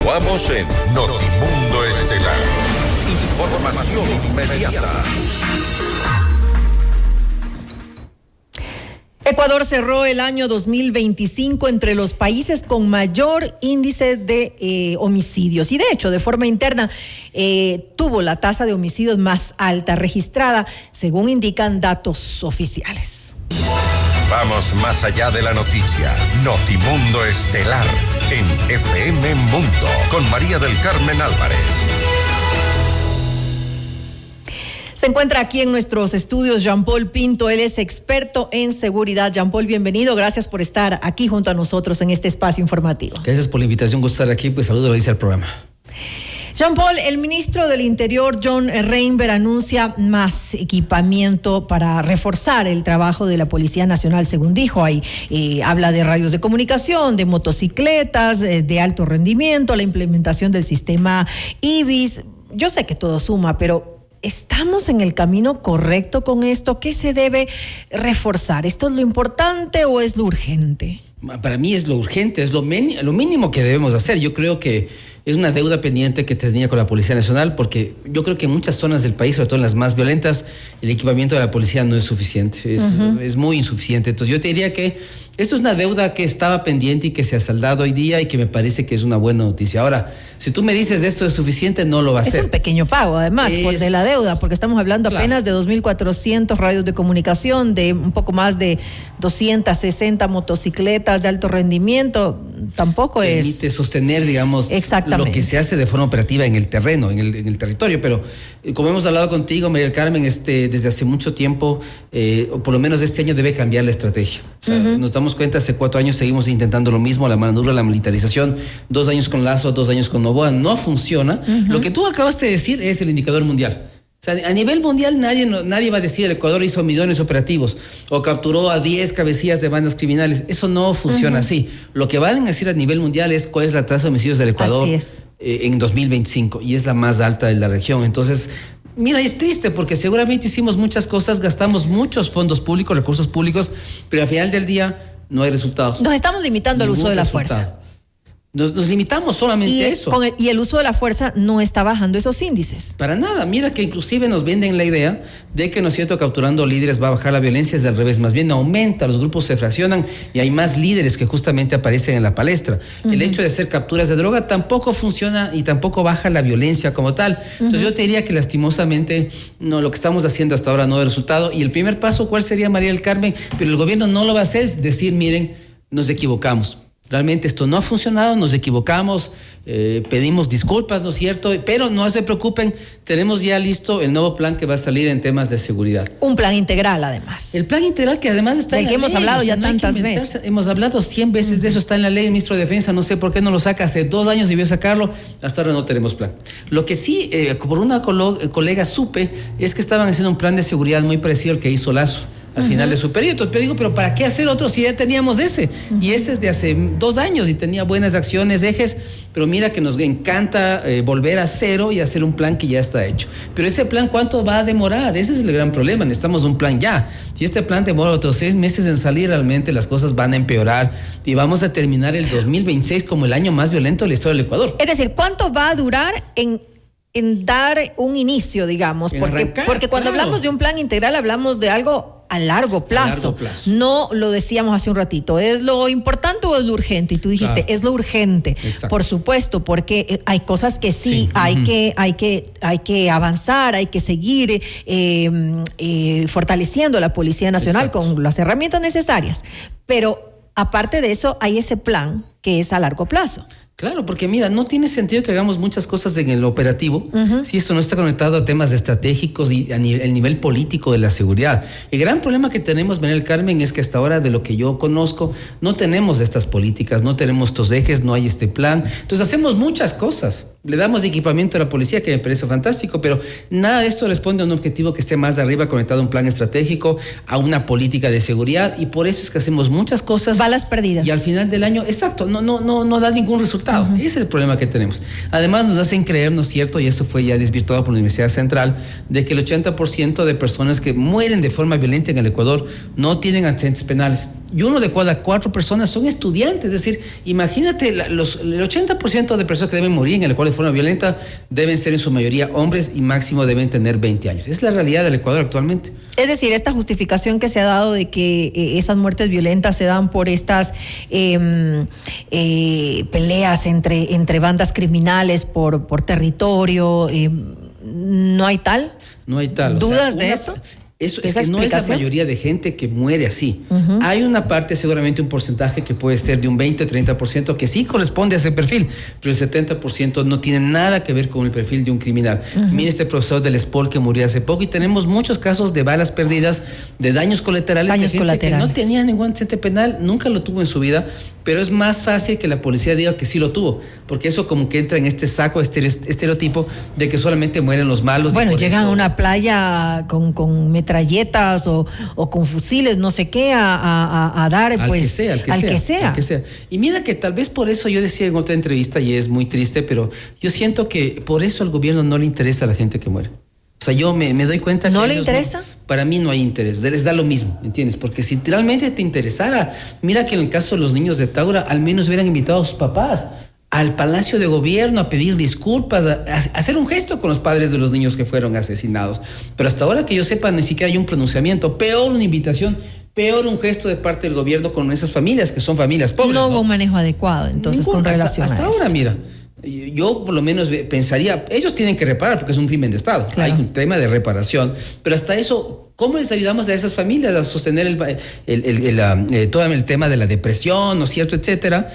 Continuamos en Notimundo Estelar. Información inmediata. Ecuador cerró el año 2025 entre los países con mayor índice de homicidios y de hecho de forma interna tuvo la tasa de homicidios más alta registrada según indican datos oficiales. Vamos más allá de la noticia. Notimundo Estelar en FM Mundo con María del Carmen Álvarez. Se encuentra aquí en nuestros estudios Jean-Paul Pinto, él es experto en seguridad. Jean-Paul, bienvenido, gracias por estar aquí junto a nosotros en este espacio informativo. Gracias por la invitación, gusto estar aquí, pues saludo, lo dice al programa. Jean-Paul, el ministro del Interior, John Reinberg, anuncia más equipamiento para reforzar el trabajo de la Policía Nacional, según dijo. Ahí habla de radios de comunicación, de motocicletas, de alto rendimiento, la implementación del sistema IBIS. Yo sé que todo suma, pero ¿estamos en el camino correcto con esto? ¿Qué se debe reforzar? ¿Esto es lo importante o es lo urgente? Para mí es lo urgente, es lo mínimo que debemos hacer. Yo creo que es una deuda pendiente que tenía con la Policía Nacional, porque yo creo que en muchas zonas del país, sobre todo en las más violentas, el equipamiento de la policía no es suficiente, es muy insuficiente. Entonces yo te diría que esto es una deuda que estaba pendiente y que se ha saldado hoy día y que me parece que es una buena noticia. Ahora, si tú me dices esto es suficiente, no lo va a ser. Es un pequeño pago, además, de la deuda, porque estamos hablando apenas de 2.400 radios de comunicación, de un poco más de 260 motocicletas de alto rendimiento. Tampoco permite sostener, digamos, lo que se hace de forma operativa en el terreno, en el territorio. Pero como hemos hablado contigo, María del Carmen, desde hace mucho tiempo, o por lo menos este año debe cambiar la estrategia. O sea, nos damos cuenta, hace 4 años seguimos intentando lo mismo, la mano dura, la militarización, 2 años con Lazo, 2 años con Noboa, no funciona. Lo que tú acabaste de decir es el indicador mundial. O sea, a nivel mundial nadie va a decir el Ecuador hizo millones operativos o capturó a 10 cabecillas de bandas criminales. Eso no funciona así. Lo que van a decir a nivel mundial es cuál es la tasa de homicidios del Ecuador en 2025 y es la más alta de la región. Entonces, mira, es triste porque seguramente hicimos muchas cosas, gastamos muchos fondos públicos, recursos públicos, pero al final del día no hay resultados. Nos estamos limitando al uso de la fuerza. Nos limitamos solamente a eso. Y el uso de la fuerza no está bajando esos índices. Para nada. Mira que inclusive nos venden la idea de que, ¿no es cierto?, capturando líderes va a bajar la violencia. Es al revés. Más bien aumenta, los grupos se fraccionan y hay más líderes que justamente aparecen en la palestra. El hecho de hacer capturas de droga tampoco funciona y tampoco baja la violencia como tal. Entonces yo te diría que lastimosamente lo que estamos haciendo hasta ahora no da resultado. Y el primer paso, ¿cuál sería, María del Carmen? Pero el gobierno no lo va a hacer, es decir, miren, nos equivocamos. Realmente esto no ha funcionado, nos equivocamos, pedimos disculpas, ¿no es cierto? Pero no se preocupen, tenemos ya listo el nuevo plan que va a salir en temas de seguridad. Un plan integral, además. El plan integral que además está en la ley. Del que hemos hablado ya tantas veces. Hemos hablado 100 veces de eso, está en la ley. El ministro de Defensa, no sé por qué no lo saca, hace 2 años debió sacarlo, hasta ahora no tenemos plan. Lo que sí, por una colega supe, es que estaban haciendo un plan de seguridad muy parecido al que hizo Lazo al final de su periodo. Entonces yo digo, pero ¿para qué hacer otro si ya teníamos ese? Y ese es de hace 2 años y tenía buenas acciones, ejes, pero mira que nos encanta volver a cero y hacer un plan que ya está hecho. Pero ese plan, ¿cuánto va a demorar? Ese es el gran problema, necesitamos un plan ya. Si este plan demora otros 6 meses en salir, realmente las cosas van a empeorar y vamos a terminar el 2026 como el año más violento de la historia del Ecuador. Es decir, ¿cuánto va a durar en dar un inicio, digamos? Porque cuando hablamos de un plan integral hablamos de algo a largo plazo. No lo decíamos hace un ratito, ¿es lo importante o es lo urgente? Y tú dijiste, es lo urgente. Exacto. Por supuesto, porque hay cosas que hay que avanzar, hay que seguir fortaleciendo la Policía Nacional con las herramientas necesarias. Pero aparte de eso, hay ese plan que es a largo plazo. Claro, porque mira, no tiene sentido que hagamos muchas cosas en el operativo si esto no está conectado a temas estratégicos y el nivel político de la seguridad. El gran problema que tenemos, María del Carmen, es que hasta ahora, de lo que yo conozco, no tenemos estas políticas, no tenemos estos ejes, no hay este plan. Entonces hacemos muchas cosas. Le damos equipamiento a la policía, que me parece fantástico, pero nada de esto responde a un objetivo que esté más de arriba, conectado a un plan estratégico, a una política de seguridad, y por eso es que hacemos muchas cosas. Balas perdidas. Y al final del año, exacto, no da ningún resultado. Ese es el problema que tenemos. Además, nos hacen creer, ¿no es cierto?, y eso fue ya desvirtuado por la Universidad Central, de que el 80% de personas que mueren de forma violenta en el Ecuador no tienen antecedentes penales. Y 1 de cada 4 personas son estudiantes. Es decir, imagínate, el 80% de personas que deben morir en el Ecuador de forma violenta deben ser en su mayoría hombres y máximo deben tener 20 años. Es la realidad del Ecuador actualmente. Es decir, esta justificación que se ha dado de que esas muertes violentas se dan por estas peleas entre bandas criminales por territorio, ¿no hay tal? No hay tal. ¿Dudas de eso? Eso es que no es la mayoría de gente que muere así. Hay una parte, seguramente un porcentaje que puede ser de un 20-30% que sí corresponde a ese perfil, pero el 70% no tiene nada que ver con el perfil de un criminal. Mira este profesor del SPOL que murió hace poco, y tenemos muchos casos de balas perdidas, de daños colaterales, de gente que no tenía ningún antecedente penal, nunca lo tuvo en su vida, pero es más fácil que la policía diga que sí lo tuvo, porque eso como que entra en este saco estereotipo de que solamente mueren los malos. Bueno, llegan a una playa con metralletas o con fusiles, no sé qué, a dar, al pues, que sea. Y mira que tal vez por eso yo decía en otra entrevista, y es muy triste, pero yo siento que por eso al gobierno no le interesa a la gente que muere. O sea, yo me doy cuenta que ¿no le interesa? Para mí no hay interés, les da lo mismo, ¿entiendes? Porque si realmente te interesara, mira que en el caso de los niños de Taura, al menos hubieran invitado a sus papás al Palacio de Gobierno a pedir disculpas, a hacer un gesto con los padres de los niños que fueron asesinados. Pero hasta ahora que yo sepa, ni siquiera hay un pronunciamiento, peor una invitación, peor un gesto de parte del gobierno con esas familias, que son familias pobres. No hubo un manejo adecuado, entonces, con relación hasta ahora, mira. Yo por lo menos pensaría, ellos tienen que reparar porque es un crimen de Estado. Claro. Hay un tema de reparación, pero hasta eso, ¿cómo les ayudamos a esas familias a sostener todo el tema de la depresión, ¿no es cierto?, etcétera?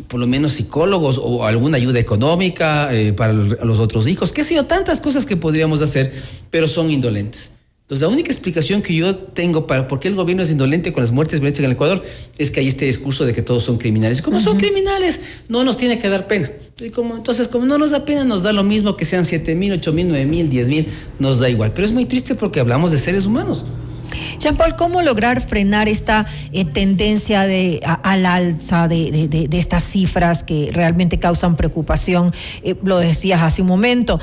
Por lo menos psicólogos o alguna ayuda económica para los otros hijos, qué sé yo, tantas cosas que podríamos hacer, pero son indolentes. Entonces, la única explicación que yo tengo para por qué el gobierno es indolente con las muertes violentas en el Ecuador es que hay este discurso de que todos son criminales. Como son criminales, no nos tiene que dar pena. Entonces, como no nos da pena, nos da lo mismo que sean 7,000, 8,000, 9,000, 10,000, nos da igual. Pero es muy triste porque hablamos de seres humanos. Jean-Paul, ¿cómo lograr frenar esta tendencia al alza de estas cifras que realmente causan preocupación? Lo decías hace un momento,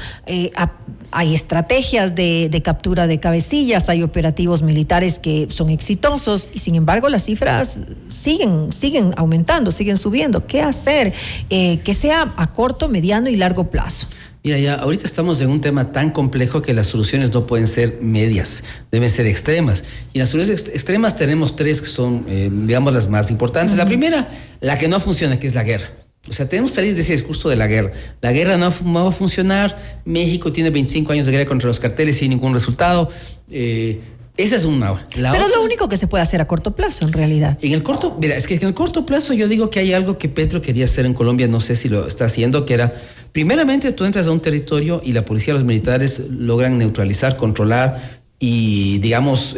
hay estrategias de captura de cabecillas, hay operativos militares que son exitosos y sin embargo las cifras siguen aumentando, siguen subiendo. ¿Qué hacer? Que sea a corto, mediano y largo plazo. Mira, ya ahorita estamos en un tema tan complejo que las soluciones no pueden ser medias, deben ser extremas. Y las soluciones extremas tenemos 3 que son, digamos, las más importantes. La primera, la que no funciona, que es la guerra. O sea, tenemos que salir de ese discurso de la guerra. La guerra no va a funcionar. México tiene 25 años de guerra contra los carteles sin ningún resultado. Esa es una. Pero es lo único que se puede hacer a corto plazo, en realidad. Mira, es que en el corto plazo yo digo que hay algo que Petro quería hacer en Colombia, no sé si lo está haciendo, que era, primeramente tú entras a un territorio y la policía y los militares logran neutralizar, controlar y, digamos,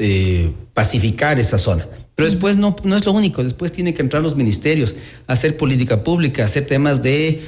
pacificar esa zona. Pero después no es lo único, después tienen que entrar los ministerios, hacer política pública, hacer temas de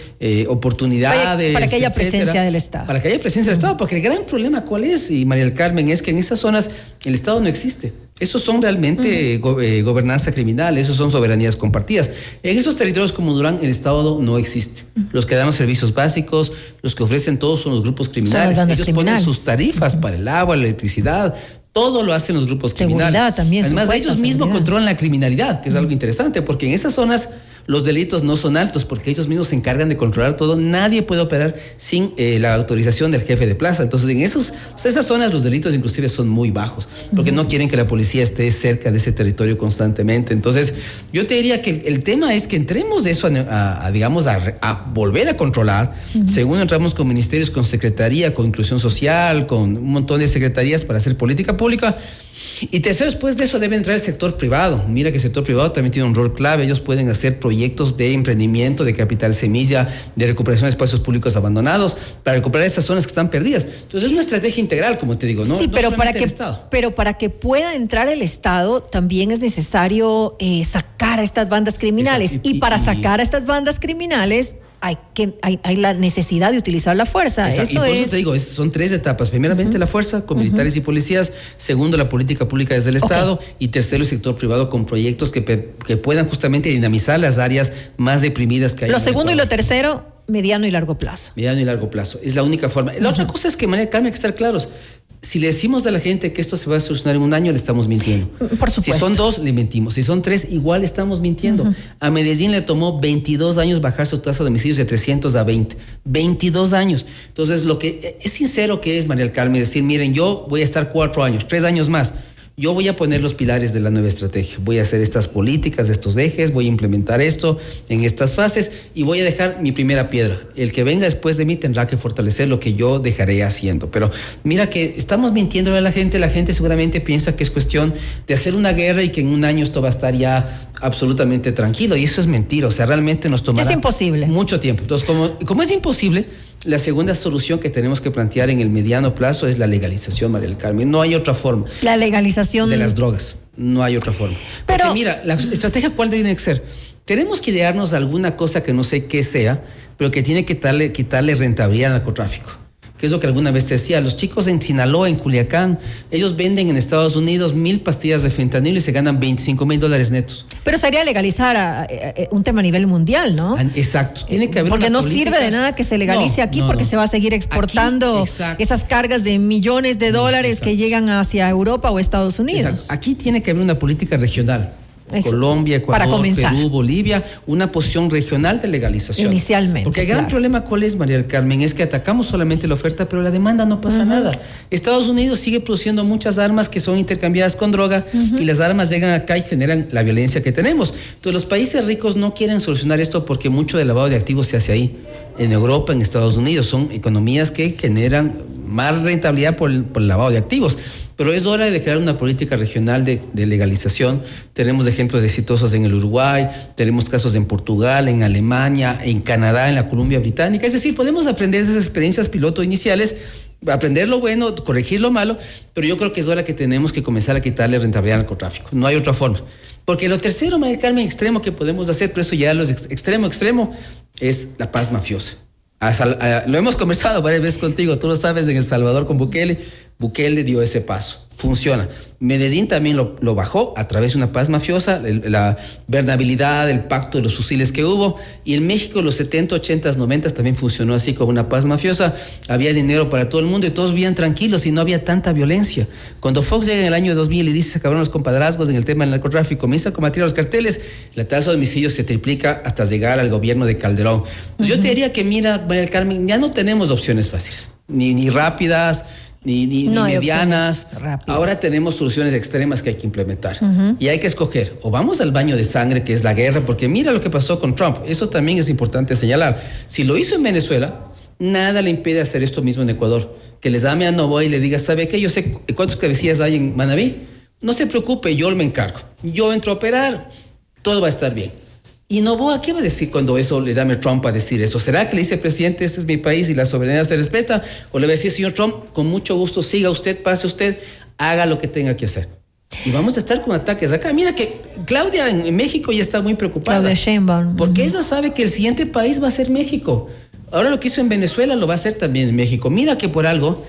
oportunidades, para que haya presencia del Estado. Para que haya presencia del Estado, porque el gran problema, ¿cuál es? Y María del Carmen, es que en esas zonas el Estado no existe. Esos son realmente gobernanza criminal, esos son soberanías compartidas. En esos territorios como Durán, el Estado no existe. Los que dan los servicios básicos, los que ofrecen todos son los grupos criminales. Ellos ponen sus tarifas para el agua, la electricidad. Todo lo hacen los grupos criminales. También, además, ellos mismos controlan la criminalidad, que es algo interesante, porque en esas zonas los delitos no son altos, porque ellos mismos se encargan de controlar todo. Nadie puede operar sin la autorización del jefe de plaza. Entonces, en esas zonas los delitos inclusive son muy bajos, porque no quieren que la policía esté cerca de ese territorio constantemente. Entonces, yo te diría que el tema es que entremos de eso a volver a controlar. Según entramos con ministerios, con secretaría, con inclusión social, con un montón de secretarías para hacer política pública. Y tercero, después de eso debe entrar el sector privado. Mira que el sector privado también tiene un rol clave. Ellos pueden hacer proyectos de emprendimiento, de capital semilla, de recuperación de espacios públicos abandonados, para recuperar esas zonas que están perdidas. Entonces es una estrategia integral, como te digo, ¿no? Sí, pero no para que pueda entrar el Estado también es necesario sacar a estas bandas criminales. Y para sacar a estas bandas criminales hay la necesidad de utilizar la fuerza. Exacto. Y por eso te digo, son 3 etapas. Primeramente la fuerza con militares y policías. Segundo, la política pública desde el Estado. Y tercero, el sector privado con proyectos que puedan justamente dinamizar las áreas más deprimidas que hay. Lo segundo y lo tercero, mediano y largo plazo. Mediano y largo plazo. Es la única forma. La otra cosa es que, María Carmen, hay que estar claros. Si le decimos a la gente que esto se va a solucionar en 1 año, le estamos mintiendo. Por supuesto. Si son 2, le mentimos. Si son 3, igual estamos mintiendo. A Medellín le tomó 22 años bajar su tasa de homicidios de 300 a 20. 22 años. Entonces, lo que es sincero que es, María Carmen, decir, miren, yo voy a estar 4 años, 3 años más. Yo voy a poner los pilares de la nueva estrategia. Voy a hacer estas políticas, estos ejes, voy a implementar esto en estas fases y voy a dejar mi primera piedra. El que venga después de mí tendrá que fortalecer lo que yo dejaré haciendo. Pero mira que estamos mintiéndole a la gente seguramente piensa que es cuestión de hacer una guerra y que en 1 año esto va a estar ya absolutamente tranquilo. Y eso es mentira. O sea, realmente nos tomará mucho tiempo. Entonces, como es imposible, la segunda solución que tenemos que plantear en el mediano plazo es la legalización, María del Carmen. No hay otra forma. La legalización de las drogas. No hay otra forma. Pero porque mira, la estrategia, ¿cuál tiene que ser? Tenemos que idearnos alguna cosa que no sé qué sea, pero que tiene que quitarle rentabilidad al narcotráfico. Que es lo que alguna vez te decía. Los chicos en Sinaloa, en Culiacán, ellos venden en Estados Unidos 1,000 pastillas de fentanilo y se ganan $25,000 netos. Pero sería legalizar un tema a nivel mundial, ¿no? Exacto. Tiene que haber porque una no política. Sirve de nada que se legalice aquí porque se va a seguir exportando esas cargas de millones de dólares que llegan hacia Europa o Estados Unidos. Exacto. Aquí tiene que haber una política regional. Colombia, Ecuador, Perú, Bolivia, una posición regional de legalización. Inicialmente. Porque el gran problema, ¿cuál es, María del Carmen? Es que atacamos solamente la oferta, pero la demanda no pasa nada. Estados Unidos sigue produciendo muchas armas que son intercambiadas con droga y las armas llegan acá y generan la violencia que tenemos. Entonces, los países ricos no quieren solucionar esto porque mucho del lavado de activos se hace ahí. En Europa, en Estados Unidos, son economías que generan más rentabilidad por el lavado de activos. Pero es hora de crear una política regional de legalización. Tenemos ejemplos exitosos en el Uruguay, tenemos casos en Portugal, en Alemania, en Canadá, en la Columbia Británica. Es decir, podemos aprender de esas experiencias piloto iniciales, aprender lo bueno, corregir lo malo, pero yo creo que es hora que tenemos que comenzar a quitarle rentabilidad al narcotráfico. No hay otra forma. Porque lo tercero, María del Carmen, extremo que podemos hacer, pero eso ya es extremo, es la paz mafiosa. Lo hemos conversado varias veces contigo, tú lo sabes, en El Salvador con Bukele dio ese paso. Funciona. Medellín también lo bajó a través de una paz mafiosa, la verdabilidad, el pacto de los fusiles que hubo. Y en México, los 70, 80, 90 también funcionó así con una paz mafiosa. Había dinero para todo el mundo y todos vivían tranquilos y no había tanta violencia. Cuando Fox llega en el año 2000 y dice se acabaron los compadrazgos en el tema del narcotráfico, comienza a combatir a los carteles, la tasa de homicidios se triplica hasta llegar al gobierno de Calderón. Entonces, yo te diría que, mira, María del Carmen, ya no tenemos opciones fáciles, ni rápidas, ni medianas. Ahora tenemos soluciones extremas que hay que implementar. Y hay que escoger. O vamos al baño de sangre, que es la guerra, porque mira lo que pasó con Trump. Eso también es importante señalar. Si lo hizo en Venezuela, nada le impide hacer esto mismo en Ecuador. Que les llame a Novoa y le diga, ¿sabe qué? Yo sé cuántos cabecillas hay en Manabí. No se preocupe, yo me encargo. Yo entro a operar, todo va a estar bien. Y Novoa, ¿qué va a decir cuando eso le llame Trump a decir eso? ¿Será que le dice, presidente, este es mi país y la soberanía se respeta? ¿O le va a decir, señor Trump, con mucho gusto, siga usted, pase usted, haga lo que tenga que hacer? Y vamos a estar con ataques acá. Mira que Claudia en México ya está muy preocupada. Claudia Sheinbaum. Porque ella sabe que el siguiente país va a ser México. Ahora lo que hizo en Venezuela lo va a hacer también en México. Mira que por algo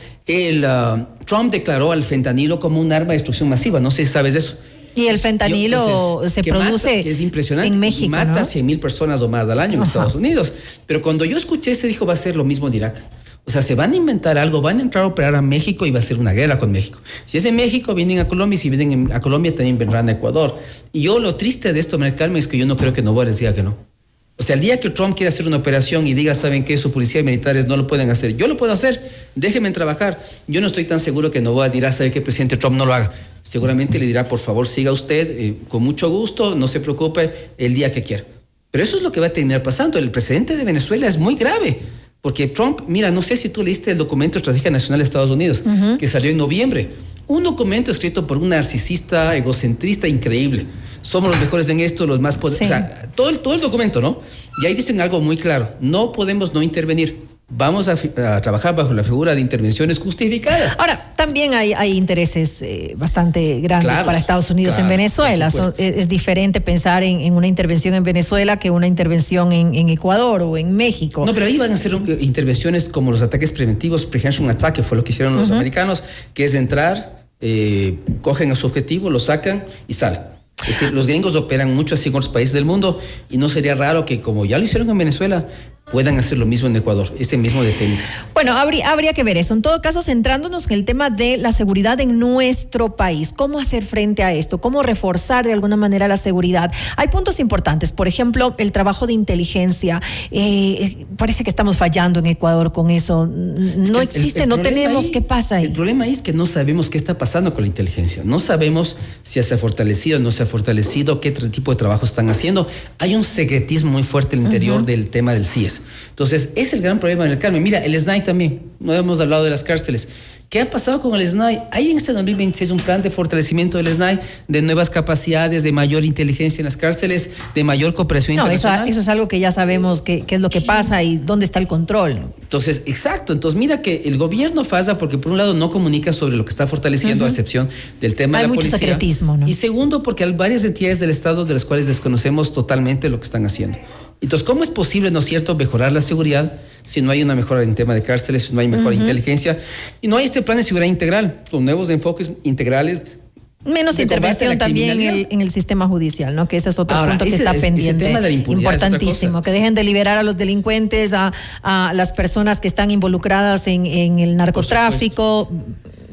Trump declaró al fentanilo como un arma de destrucción masiva. No sé si sabes eso. Y el fentanilo se produce que es impresionante, en México, mata ¿no? 100,000 personas o más al año en Estados Unidos. Pero cuando yo escuché, se dijo va a ser lo mismo en Irak. O sea, se van a inventar algo, van a entrar a operar a México y va a ser una guerra con México. Si es en México, vienen a Colombia, y si vienen a Colombia, también vendrán a Ecuador. Y yo lo triste de esto, María Carmen, es que yo no creo que Novoa les diga que no. O sea, el día que Trump quiera hacer una operación y diga, ¿saben qué? Su policía y militares no lo pueden hacer. Yo lo puedo hacer, déjenme trabajar. Yo no estoy tan seguro que Novoa dirá, ¿sabe qué? Presidente Trump no lo haga. Seguramente le dirá, por favor, siga usted, con mucho gusto, no se preocupe, el día que quiera. Pero eso es lo que va a terminar pasando. El presidente de Venezuela es muy grave. Porque Trump, mira, no sé si tú leíste el documento de Estrategia Nacional de Estados Unidos, que salió en noviembre. Un documento escrito por un narcisista, egocentrista increíble. Somos los mejores en esto, los más poderosos. Sí. O sea, todo el documento, ¿no? Y ahí dicen algo muy claro. No podemos no intervenir. vamos a trabajar bajo la figura de intervenciones justificadas. Ahora, también hay intereses bastante grandes para Estados Unidos en Venezuela. Es diferente pensar en una intervención en Venezuela que una intervención en Ecuador o en México. No, pero ahí van a ser intervenciones como los ataques preventivos, prevention attack, que fue lo que hicieron los americanos, que es entrar, cogen a su objetivo, lo sacan y salen. Es decir, los gringos operan mucho así en otros países del mundo y no sería raro que, como ya lo hicieron en Venezuela, puedan hacer lo mismo en Ecuador, ese mismo de técnicas. Bueno, habría que ver eso. En todo caso, centrándonos en el tema de la seguridad en nuestro país, ¿cómo hacer frente a esto? ¿Cómo reforzar de alguna manera la seguridad? Hay puntos importantes, por ejemplo, el trabajo de inteligencia. Parece que estamos fallando en Ecuador con eso. No existe, no tenemos. ¿Qué pasa ahí? El problema ahí es que no sabemos qué está pasando con la inteligencia. No sabemos si se ha fortalecido o no se ha fortalecido, qué tipo de trabajo están haciendo. Hay un secretismo muy fuerte al interior del tema del CIES. Entonces, es el gran problema en el Carmen. Mira, el SNAI también, no hemos hablado de las cárceles. ¿Qué ha pasado con el SNAI? Hay en este 2026 un plan de fortalecimiento del SNAI, de nuevas capacidades, de mayor inteligencia en las cárceles, de mayor cooperación internacional. Eso es algo que ya sabemos qué es lo que pasa y dónde está el control. Entonces, exacto. Entonces, mira que el gobierno falla porque por un lado no comunica sobre lo que está fortaleciendo, a excepción del tema de la policía. Hay mucho secretismo, ¿no? Y segundo, porque hay varias entidades del Estado de las cuales desconocemos totalmente lo que están haciendo. Entonces, ¿cómo es posible, no es cierto, mejorar la seguridad si no hay una mejora en tema de cárceles, si no hay mejor inteligencia y no hay este plan de seguridad integral con nuevos enfoques integrales? Menos intervención también en el sistema judicial, ¿no? Que ese es otro punto que está pendiente. Tema de la impunidad importantísimo, que dejen de liberar a los delincuentes, a las personas que están involucradas en el narcotráfico.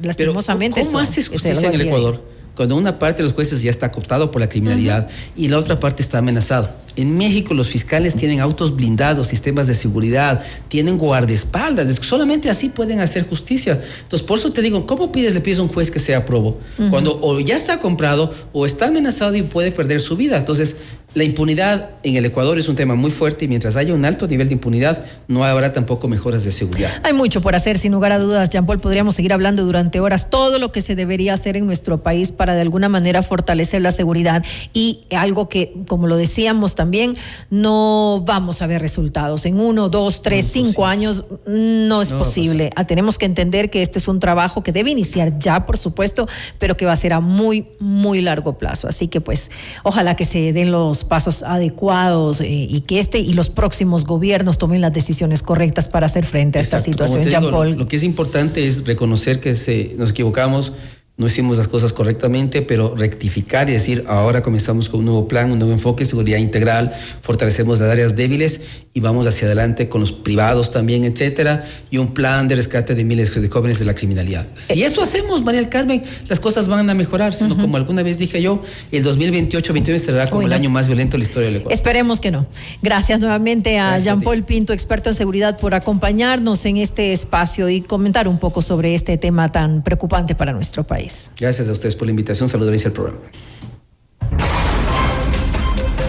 Lastimosamente. Pero, ¿cómo haces justicia en el Ecuador? Cuando una parte de los jueces ya está cooptado por la criminalidad y la otra parte está amenazado. En México los fiscales tienen autos blindados, sistemas de seguridad, tienen guardaespaldas, es que solamente así pueden hacer justicia. Entonces, por eso te digo, ¿cómo le pides a un juez que sea probo? Cuando o ya está comprado o está amenazado y puede perder su vida. Entonces, la impunidad en el Ecuador es un tema muy fuerte y mientras haya un alto nivel de impunidad, no habrá tampoco mejoras de seguridad. Hay mucho por hacer, sin lugar a dudas, Jean Paul. Podríamos seguir hablando durante horas todo lo que se debería hacer en nuestro país para de alguna manera fortalecer la seguridad y algo que, como lo decíamos también, no vamos a ver resultados en 1, 2, 3, 5 años, no es posible. Tenemos que entender que este es un trabajo que debe iniciar ya, por supuesto, pero que va a ser a muy, muy largo plazo. Así que pues, ojalá que se den los pasos adecuados y que y los próximos gobiernos tomen las decisiones correctas para hacer frente a esta situación. Jean Paul. Lo que es importante es reconocer que nos equivocamos, no hicimos las cosas correctamente, pero rectificar y decir, ahora comenzamos con un nuevo plan, un nuevo enfoque, seguridad integral, fortalecemos las áreas débiles y vamos hacia adelante con los privados también, etcétera, y un plan de rescate de miles de jóvenes de la criminalidad. Si eso hacemos, María del Carmen, las cosas van a mejorar, sino como alguna vez dije yo, el 2028-21 será como el año más violento de la historia del Ecuador. Esperemos que no. Gracias nuevamente a Jean Paul Pinto, experto en seguridad, por acompañarnos en este espacio y comentar un poco sobre este tema tan preocupante para nuestro país. Gracias a ustedes por la invitación. Saludos al programa.